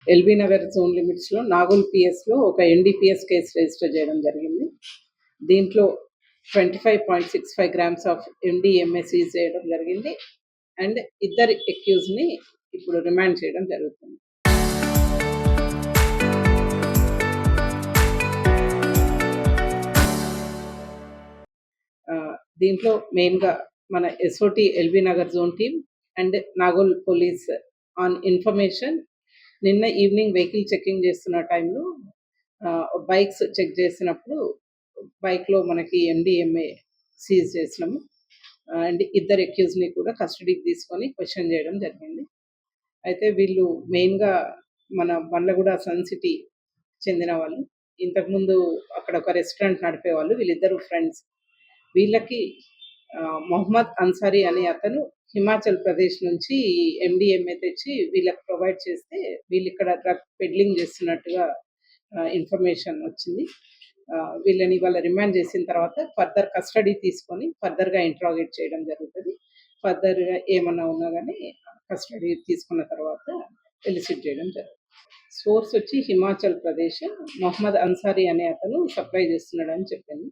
LB Nagar zone లిమిట్స్‌లో నాగోల్ పిఎస్‌లో ఒక NDPS case register చేయడం జరిగింది. దీంట్లో 25.65 గ్రామ్స్ ఆఫ్ ఎండీఎంఏ సీజ్ చేయడం జరిగింది. అండ్ ఇద్దరు అక్యూజ్‌ని ఇప్పుడు రిమాండ్ చేయడం జరుగుతుంది. దీంట్లో మెయిన్‌గా మన SOT LB Nagar zone team and Nagole police on information నిన్న ఈవినింగ్ వెహికల్ చెకింగ్ చేస్తున్న టైంలో బైక్స్ చెక్ చేసినప్పుడు బైక్‌లో మనకి ఎండీఎంఏ సీజ్ చేసినాము. అండ్ ఇద్దరు అక్యూజ్‌ని కూడా కస్టడీకి తీసుకొని క్వెషన్ చేయడం జరిగింది. అయితే వీళ్ళు మెయిన్‌గా మన బండ్లగూడ సన్ సిటీ చెందిన వాళ్ళు. ఇంతకుముందు అక్కడ ఒక రెస్టారెంట్ నడిపేవాళ్ళు. వీళ్ళిద్దరూ ఫ్రెండ్స్. వీళ్ళకి మొహమ్మద్ అన్సారీ అనే అతను హిమాచల్ ప్రదేశ్ నుంచి ఎండీఎంఏ తెచ్చి వీళ్ళకి ప్రొవైడ్ చేస్తే వీళ్ళిక్కడ డ్రగ్ పెడ్లింగ్ చేస్తున్నట్టుగా ఇన్ఫర్మేషన్ వచ్చింది. వీళ్ళని ఇవాళ రిమాండ్ చేసిన తర్వాత ఫర్దర్ కస్టడీ తీసుకొని ఫర్దర్‌గా ఇంట్రాగేట్ చేయడం జరుగుతది. ఫర్దర్‌గా ఏమన్నా ఉన్నా గానీ కస్టడీ తీసుకున్న తర్వాత ఎలిసిట్ చేయడం జరుగుతుంది. సోర్స్ వచ్చి హిమాచల్ ప్రదేశ్. మొహమ్మద్ అన్సారీ అనే అతను సప్లై చేస్తున్నాడని చెప్పింది.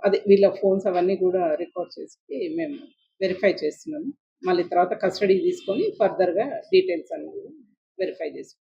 అదే వీళ్ళ ఫోన్స్ అవన్నీ కూడా రికార్డ్ చేసి మేము వెరిఫై చేస్తున్నాము. మళ్ళీ తర్వాత కస్టడీకి తీసుకొని ఫర్దర్‌గా డీటెయిల్స్ అన్నీ వెరిఫై చేసుకుంటాం.